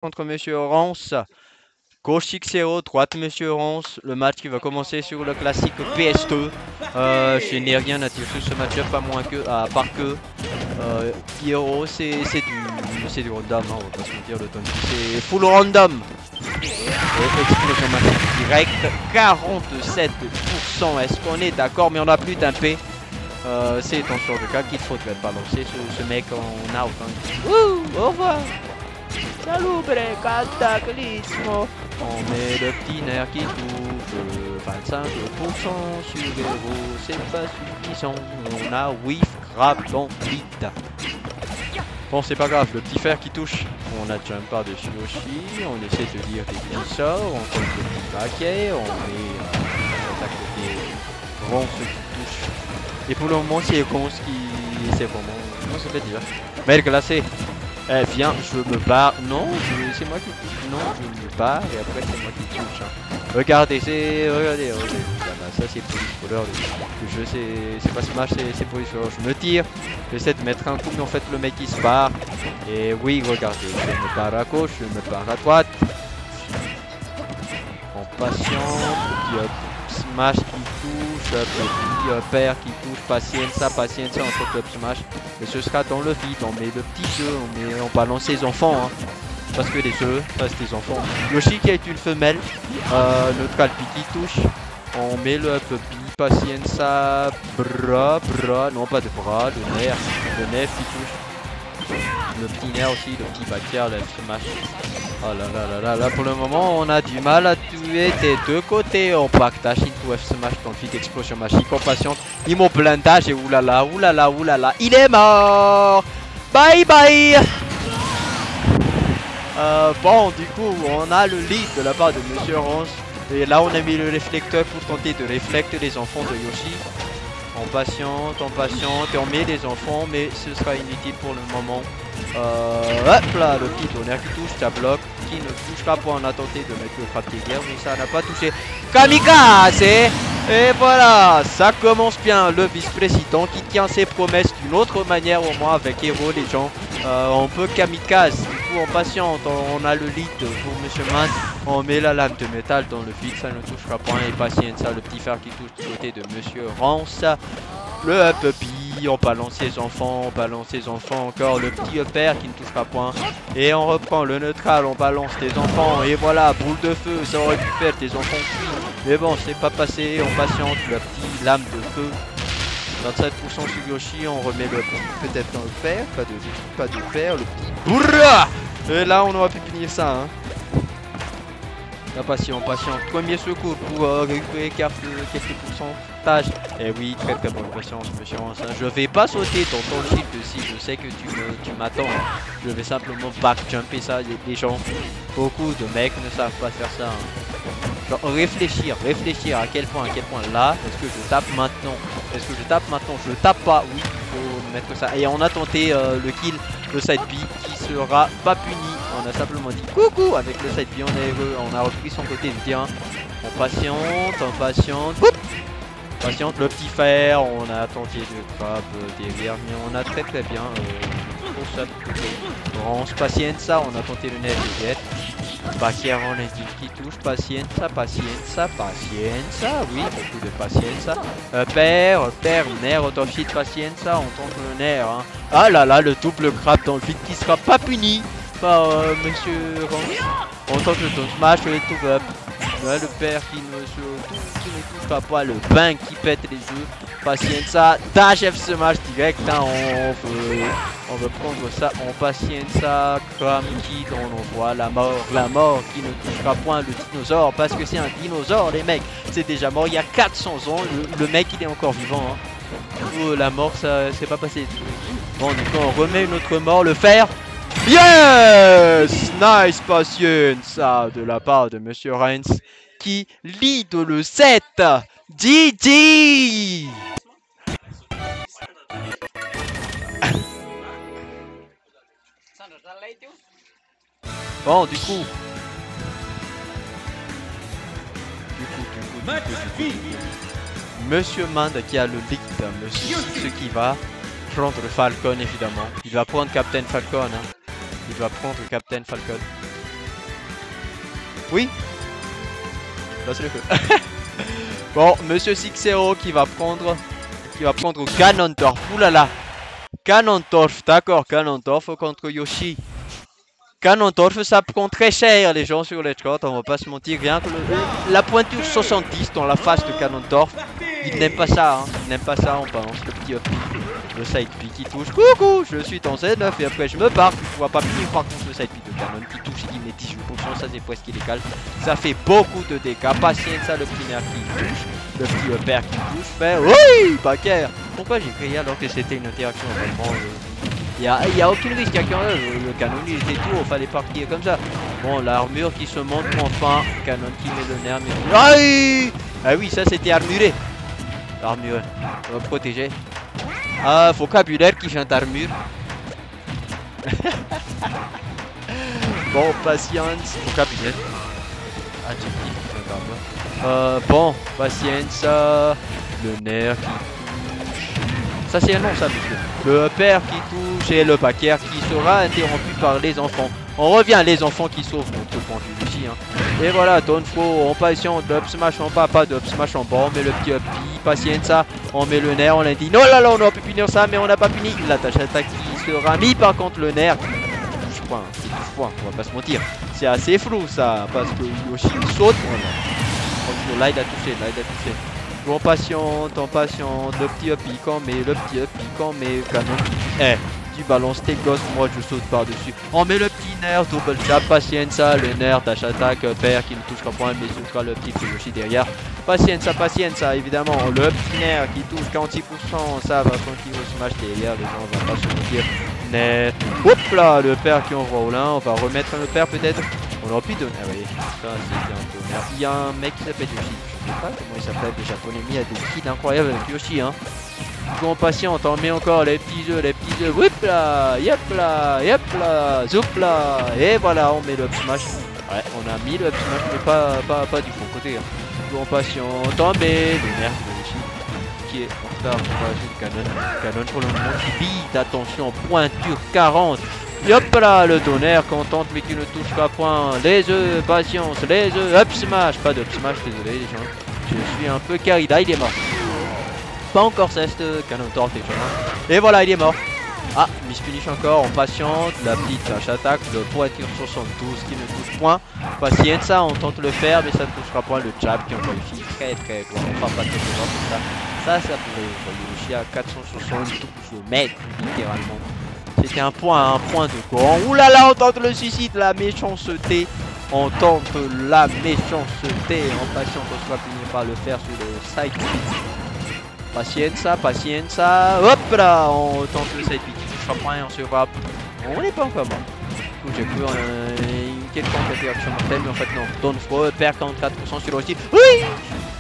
contre Monsieur Rance. Gauche XO, droite Monsieur Rance. Le match qui va commencer sur le classique PS2. Je n'ai rien à dire sur ce match-up à part que Hero c'est du random, hein, on va pas se mentir, le Tony c'est full random. Et explosion massive direct, 47%. Est-ce qu'on est d'accord? Mais on n'a plus d'un P. C'est dans ce genre de cas qu'il faudrait balancer ce mec en out. Hein. Au revoir. Salut, cataclysme. On met le petit nerf qui touche 25% sur Hero, c'est pas suffisant. On a whiff grave dans vite. Bon, c'est pas grave, le petit fer qui touche. On a jump par-dessus Yoshi, on essaie de lire des petits sorts, on tente le petit paquet, on met à côté Ronce qui touche. Et pour le moment, c'est Ronce qui. C'est vraiment. Comment ça fait dire? Mail glacé. Eh viens, je me barre. Non, c'est moi qui touche. Non, je me barre et après c'est moi qui touche. Hein. Regardez, regardez. Ça c'est police voleur. Le jeu c'est pas Smash, c'est police voleur. Je me tire, j'essaie de mettre un coup, mais en fait le mec il se barre. Et oui, regardez, je me barre à gauche, je me barre à droite. En patient, Smash qui touche, petit père qui touche, patience, entre club Smash. Et ce sera dans le vide, on met le petit jeu, on balance les enfants. Hein. Parce que les jeux, ça c'est des enfants. Yoshi qui est une femelle, notre Calpi qui touche. On met le puppy, patience, bras, non pas de bras, le nerf qui touche. Le petit nerf aussi, le petit backyard, le Smash. Oh là, pour le moment on a du mal à tuer des deux côtés. On pactage into F Smash dans le vide, explosion magique, on patiente. Immo blindage et oulala, il est mort. Bye bye. Bon, du coup, on a le lead de la part de Monsieur Rance. Et là, on a mis le réflecteur pour tenter de réflecter les enfants de Yoshi. On patiente, et on met les enfants, mais ce sera inutile pour le moment. Hop là, le petit tonnerre qui touche, ça bloque. Qui ne touchera pas, on a tenté de mettre le frappe de guerre, mais ça n'a pas touché. Kamikaze! Et voilà, ça commence bien. Le vice-président qui tient ses promesses d'une autre manière, au moins avec Hero, les gens. On peut kamikaze, du coup on patiente, on a le lead pour Monsieur Man. On met la lame de métal dans le vide, ça ne touchera point. Et patience, ça, le petit fer qui touche du côté de Monsieur Rance. Le puppy, on balance ses enfants, encore. Le petit père qui ne touchera point. Et on reprend le neutral, on balance des enfants. Et voilà, boule de feu, ça aurait pu faire des enfants cuits. Mais bon, c'est pas passé, on patiente, le petit lame de feu. 27% sur Yoshi, on remet le peut-être dans le fer, pas de fer, le petit bourra. Et là, on aurait pu finir ça, hein. La patient. Premier secours pour récupérer quelques pourcentages. Et oui, très bonne patience, Monsieur Rance. Je vais pas sauter dans ton shield si je sais que tu m'attends. Hein. Je vais simplement back jumper ça. Les gens, beaucoup de mecs ne savent pas faire ça. Hein. Genre, réfléchir à quel point là, est-ce que je tape maintenant? Je tape pas, oui, il faut mettre ça. Et on a tenté le kill, le side B qui sera pas puni. On a simplement dit coucou avec le side B, on a repris son côté du terrain. On patiente. Oup, patiente, le petit fer, on a tenté de grab derrière, mais on a très bien on se patiente ça, on a tenté le net de jet. Bakier en équipe qui touche, patience, oui, beaucoup de patience. Père, nerf, autofit, patience, on tente le nerf. Hein. Ah là, le double crap dans le vide qui sera pas puni par Monsieur Rance. On tente le ton smash, le tout up. Le père qui ne touchera pas, le bain qui pète les yeux. Patience, dash F smash direct, hein, on veut prendre ça, on patience, cram kill, on envoie la mort qui ne touchera point le dinosaure, parce que c'est un dinosaure les mecs, c'est déjà mort il y a 400 ans, le mec il est encore vivant, hein. Oh, la mort ça c'est pas passé. Bon du coup on remet une autre mort, le fer. Yes! Nice patience, ça de la part de Monsieur Rance qui lead le 7. GG! Bon, du coup, Monsieur Mand qui a le lead, ce qui va prendre Falcon évidemment. Il va prendre Captain Falcon. Hein. Il va prendre Captain Falcon. Oui. Là c'est le feu. Bon, Monsieur 6-0 qui va prendre Ganondorf. Oulala. Ganondorf, d'accord, Ganondorf contre Yoshi. Ganondorf, ça prend très cher les gens sur les cotes, on va pas se mentir. Rien que la pointure 70 dans la face de Ganondorf, il n'aime pas ça, hein. Il n'aime pas ça, on balance le petit up, le side B qui touche. Coucou, je suis en Z9 et après je me barre. Je vois pas plus par contre le side B de Ganon qui touche, il met 18%, ça c'est presque illégal. Ça fait beaucoup de dégâts. Patience, ça le primaire qui touche, le petit upper qui touche. Mais oui, Baker. Pourquoi j'ai crié alors que c'était une interaction vraiment il y a aucun risque, le canon il était tout, il fallait partir comme ça. Bon, l'armure qui se montre enfin, canon qui met le nerf, mais... Aïe! Ah oui, ça c'était armuré. L'armure, protégé. Ah, vocabulaire qui chante armure. Bon, patience, vocabulaire. Adjectif, bon, patience, le nerf qui... Ça c'est un nom ça monsieur. Le père qui touche et le backer qui sera interrompu par les enfants. On revient les enfants qui sauvent notre point de vue ici. Hein. Et voilà, Tonfo, on patiente, up smash en bas, pas de up smash en bas, on met le petit up, patience ça, on met le nerf, on l'a dit. Non là là, on aurait pu punir ça, mais on n'a pas puni. La tâche attaque qui sera mis par contre le nerf. Touche point, c'est touche point, on va pas se mentir. C'est assez flou ça, parce que Yoshi saute. Voilà. Là il a touché, On patiente, le petit up piquant, mais le petit up piquant, mais canon. Tu balances tes gosses, moi je saute par-dessus. On met le petit nerf, double tap, patience, le nerf, dash attaque, père qui ne touchera point, mais ce sera le petit Yoshi derrière. Patience, évidemment, le petit nerf qui touche 46%, ça va continuer au smash derrière, les gens vont pas se mentir. Nerf, hop là, le père qui envoie au lin, on va remettre le père peut-être. On aurait pu donner, ah oui, ça c'est un peu merde. Il y a un mec qui s'appelle Yoshi. Je sais pas comment il s'appelle, le japonais, mais il y a des kills incroyables avec Yoshi, hein. Bon, patiente, on met encore les petits jeux, whip là, yep là, zoup là, et voilà, on met le up smash. Ouais, on a mis le up smash, mais pas du bon côté. Hein. Bon, patiente, on met le nerf de Yoshi, qui est en retard pour la canon pour le moment qui bide, attention, pointure 40. Hop là, le tonnerre contente mais qui ne touche pas point. Les œufs, patience, les œufs, up smash. Pas de up smash, désolé les gens. Je suis un peu carré, là il est mort. Pas encore ceste, Ganondorf déjà. Et voilà, il est mort. Ah, Miss Punish encore, on patiente. La petite lâche attaque, le pointure 72 qui ne touche point. Patience, ça, on tente le faire, mais ça ne touchera point le jab qui envoie ici. Très loin. On fera pas de ça. Ça pourrait envoyer à 472 mètres, littéralement. C'était un point de gant. Oulala, on tente le suicide, la méchanceté. On tente la méchanceté. En patient, on sera fini par le faire sur le side. Patience. Hop là, on tente le side pick. Je crois pas, on se voit. On n'est pas encore mort. Du coup, j'ai cru une quelconque interaction mortelle, mais en fait non. Donfro perd 44% sur le style. Oui!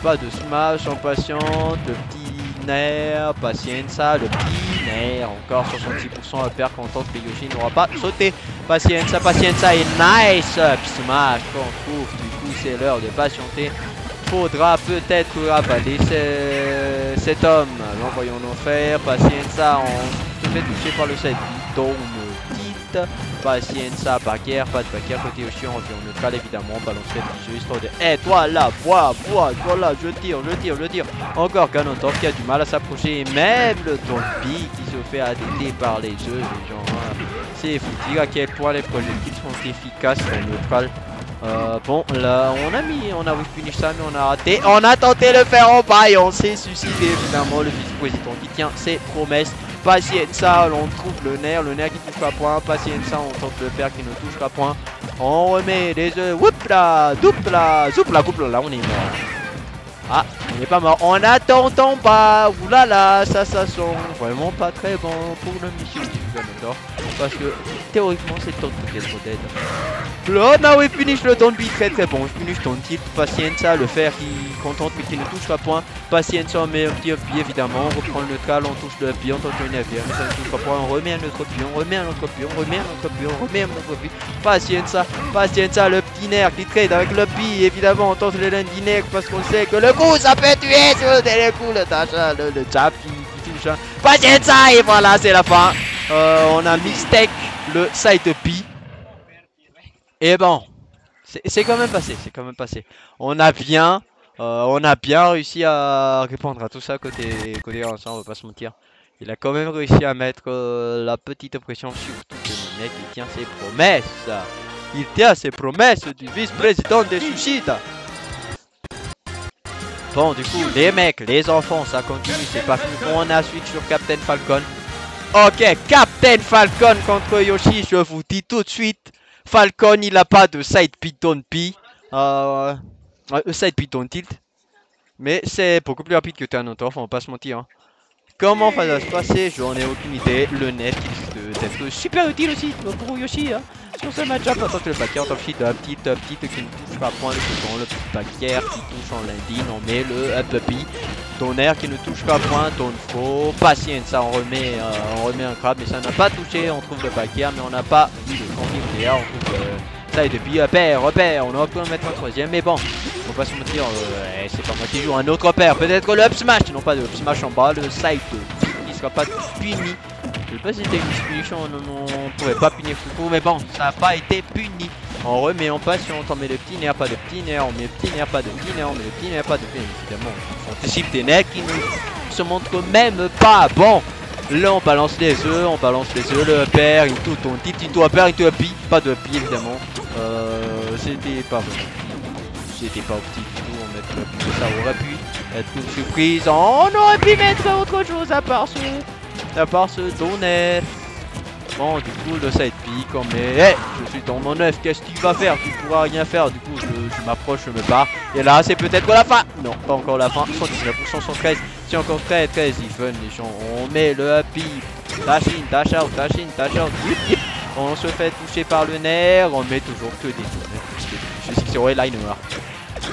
Pas de smash, en patiente. Le petit nerf, patience, le petit nerf. Encore 66% à perdre quand que Yoshi n'aura pas sauté. Patience et nice up smash qu'on trouve. Du coup, c'est l'heure de patienter. Faudra peut-être avaler cet homme. L'envoyons-nous faire. Patience, on se fait toucher par le side. Donc, petite. Patience, backer, pas de backer côté Yoshi, on revient en neutral évidemment, on balance les petits jeux histoire de toi là, bois, toi là, je tire. Encore Ganondorf qui a du mal à s'approcher, et même le Dolby qui se fait ADT par les jeux, les gens. Hein. C'est fou de dire à quel point les projectiles sont efficaces en neutral. Bon, là, on a punish ça, mais on a raté. On a tenté de le faire en bas et on s'est suicidé évidemment. Le vice-président qui tient ses promesses. Patience, on trouve le nerf qui touche pas point. Patience, on tente le faire qui ne touche pas point. On remet les œufs. Whoop là, double là, zoup là, là, on est mort. Ah, on n'est pas mort. On attend en bas. Oulala, ça sent vraiment pas très bon pour le monsieur du Ganondorf. Parce que théoriquement, c'est le temps de être dead. Là, on a punish le ton très bon. Je punish ton tilt. Patience, le fer qui contente mais qui ne touche pas point. Patience, on met un petit up évidemment. On reprend le neutral, on touche le pied, on tente une navire. Mais ça ne touche pas point. On remet un autre pied, on remet un autre pied, on remet un autre pied, on remet un autre pied. Patience, le petit nerf qui trade avec le pied. Évidemment, on tente le lundi nerf parce qu'on sait que le coup ça peut tuer sur le dernier coup. Le jab qui touche. Patience, et voilà, c'est la fin. On a mistake le side B. Et bon, C'est quand même passé, c'est quand même passé. On a bien, on a bien réussi à répondre à tout ça côté Vincent, on va pas se mentir. Il a quand même réussi à mettre la petite pression, surtout que le mec il tient ses promesses. Il tient ses promesses du vice-président des Sushita. Bon, du coup, les mecs, les enfants, ça continue, c'est pas fini. On a suite sur Captain Falcon. Ok, Captain Falcon contre Yoshi, je vous dis tout de suite. Falcon, il a pas de side piton P. Side piton tilt. Mais c'est beaucoup plus rapide que Terminator, faut pas se mentir. Hein. Comment ça va se passer? J'en ai aucune idée. Le net risque d'être super utile aussi pour Yoshi. Hein. Sur ce match-up, en tant que le backer, top sheet, petite qui ne touche pas point le bouton, le petit backer qui touche en landing, on met le puppy, tonnerre qui ne touche pas point, ton faux, patience, ça on remet un crabe, mais ça n'a pas touché, on trouve le backer, mais on n'a pas eu le conflit, on trouve ça et depuis repère, on aurait pu en mettre un troisième, mais bon, faut pas se mentir, c'est pas moi qui joue, un autre repère, peut-être le up smash, non pas de up smash en bas, le side qui sera pas puni. Je sais pas si c'était une punition, on pouvait pas punir Fuku, mais bon, ça n'a pas été puni. On remet en patience, on met le petit nerf, pas de petit nerf, on met le petit nerf, pas de petit nerf, on met le petit nerf, pas de petit nerf, évidemment. On anticipe des nerfs qui ne se montrent même pas. Bon, là on balance les œufs, le père, il tout ton petit père, il te pille, pas de pille évidemment. C'était pas bon. C'était pas optique du tout, on met le pille, ça aurait pu être une surprise. On aurait pu mettre autre chose à part ce donner. Bon, du coup, le side pick, on met. Hey, je suis dans mon œuf, qu'est-ce que tu vas faire? Tu pourras rien faire. Du coup, je m'approche, je me barre. Et là, c'est peut-être la fin. Non, pas encore la fin. 119%, 113. C'est encore très even, les gens. On met le happy. Dash in, dash out, dash in, dash out. On se fait toucher par le nerf. On met toujours que des tours. Je sais que c'est ouais, liner.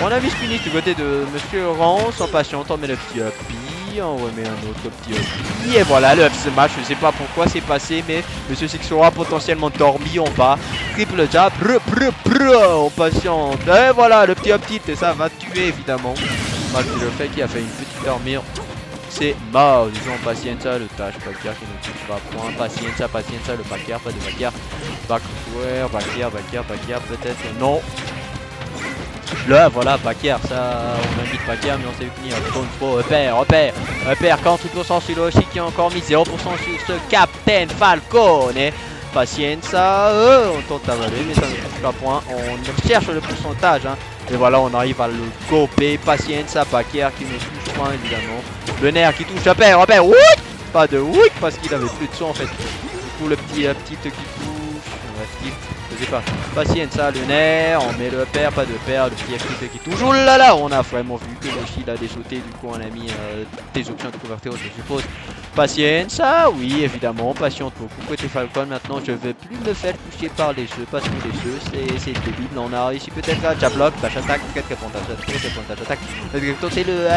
On a vu fini du côté de Monsieur Rance. En patiente, on met le petit happy. On remet un autre petit happy. Et voilà, le up smash. Je sais pas pourquoi c'est passé, mais Monsieur Sixo a potentiellement dormi en bas. Triple jab. On patiente. Et voilà, le petit up tilt. Et ça va tuer évidemment. Malgré le fait qu'il a fait une petite dormir. C'est mort. Disons, patience, le tâche. Backer qui ne touche pas point. Patience, le backer. Pas de backer. Backer. Peut-être. Non. Là voilà, Backer, ça on invite Backer mais on sait finir. Repère, 48% sur Yoshi qui a encore mis 0% sur ce Captain Falcon. Patience, on tente d'avaler mais ça ne touche pas point. On cherche le pourcentage hein. Et voilà, on arrive à le goper. Patience, Backer qui ne touche point évidemment. Le nerf qui touche, repère, oui. Pas de oui parce qu'il avait plus de son en fait. Du coup le petit qui touche, je sais pas. Patience, le nerf, on met le père, pas de père, le petit FTP qui touche. Oh là là, on a vraiment vu que Yoshi l'a déjouté, du coup on a mis des options de couverture, je suppose. Patience, oui évidemment, patiente beaucoup. Côté Falcon, maintenant je vais plus me faire toucher par les jeux, parce que les jeux c'est débile. On a réussi peut-être à jablock, dash attack, 4 pointages attaque. C'est le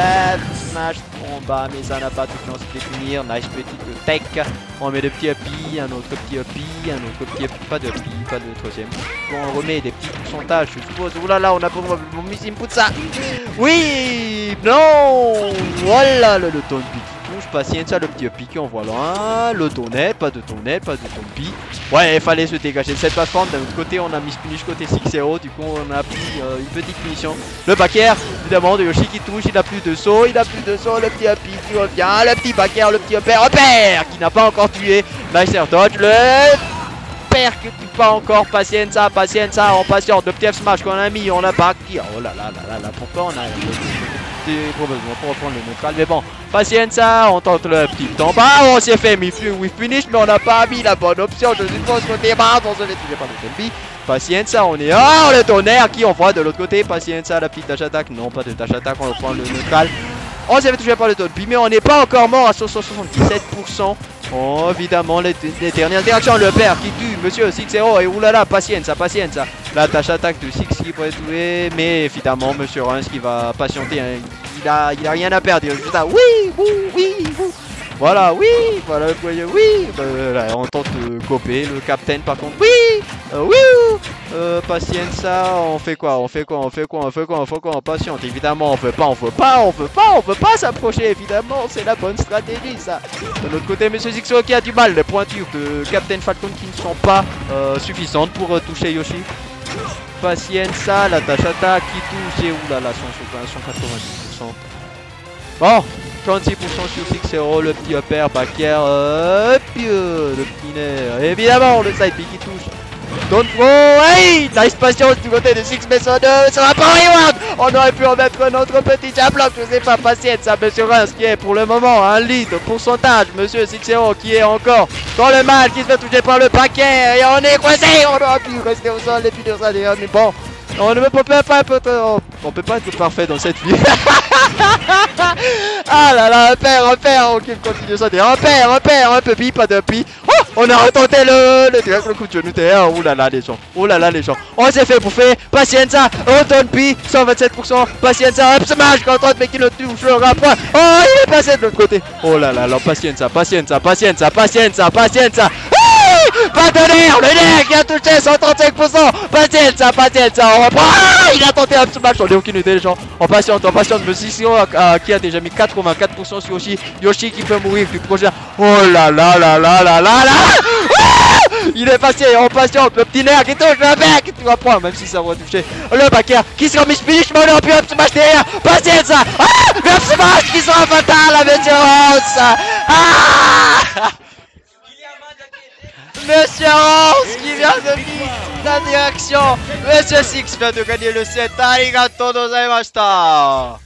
smash en bas, mais ça n'a pas tout chance de finir. Nice petite tech, on met le petit happy, un autre petit happy, pas de happy, pas de troisième. Bon, on remet des petits pourcentages, je suppose. Oh là là, on a probablement mis input ça. Oui, non. Voilà le ton qui touche. Patience, le petit piqué, on voit loin. Le tonnet, pas de tompi. Ouais, il fallait se dégager de cette plateforme. D'un autre côté, on a mis punish côté 6-0. Du coup, on a pris une petite punition. Le backer, évidemment, de Yoshi qui touche. Il a plus de saut, le petit happy qui revient. Le petit backer, le petit repère qui n'a pas encore tué. Nice air dodge, le père que tu pas encore. Patience, on patiente. Le petit F smash qu'on a mis, on a pas qui. Oh là là, pourquoi on a probablement pour reprendre le neutral, mais bon, patience, on tente le petit en bas, on s'est fait with finish, mais on n'a pas mis la bonne option, je suppose qu'on démarre, on se fait toucher par le selfie. Patience, on est le tonnerre qui on voit de l'autre côté. Patience, la petite dash attack, non pas de dash attack, on reprend le neutral. On s'est fait toucher par le Toadpi, mais on n'est pas encore mort à 77%. Oh, évidemment, les dernières interactions, le père qui tue Monsieur 6-0 et oulala, patience. La tâche attaque de 6 qui pourrait tuer, mais évidemment, Monsieur Reims qui va patienter. Hein. Il a rien à perdre, il juste là, voilà, voilà, on tente de coper, le captain par contre, patience, on fait quoi, on patiente, évidemment, on veut pas s'approcher, évidemment, c'est la bonne stratégie, ça. De l'autre côté, Monsieur Zixo qui a du mal, les pointures de Captain Falcon qui ne sont pas suffisantes pour toucher Yoshi. Pacienza, la tâche attaque qui touche et oulala, 190%. Bon, 36% sur 6-0, le petit upper, backer, le petit nerf. Évidemment, le side B qui touche. Don't throw, hey! Nice patience du côté de Six Mason 2, ça va pas reward! On aurait pu en mettre un autre petit jab block, je sais pas, patience, ça Monsieur Reims qui est pour le moment un lead pourcentage, Monsieur 6-0 qui est encore dans le mal, qui se fait toucher par le paquet, et on est coincé, on aurait pu rester au sol et finir ça d'ailleurs, mais bon, on ne peut pas être parfait dans cette vie. Ah là là, repère, ok, continue ça, des repère, un peu pi, pas de pi. Oh, on a retenté le coup de genou derrière, oh là là les gens, on s'est fait bouffer, Pacienza, retonne pi, 127%, Pacienza, up smash, content mais qui le touche le point. Oh, il est passé de l'autre côté, oh là là, Pacienza. Partenaire, le nerf qui a touché 135%. Pacienza, on reprend. Ah, il a tenté un smash, on n'a aucune idée les gens. On patiente, le Sisio qui a déjà mis 84% sur Yoshi. Yoshi qui peut mourir du projet. Oh là là. Ah, il est passé, on patiente, le petit nerf qui touche le bec, tu vas prendre, même si ça va toucher. Le backer qui sera mis finish, mais on a pu up smash derrière. Pacienza, ah, le up smash qui sera fatal à Monsieur Rose. Ah, Monsieur Rose qui vient de vivre la direction. Monsieur Six vient de gagner le set. Arigato gozaimashita.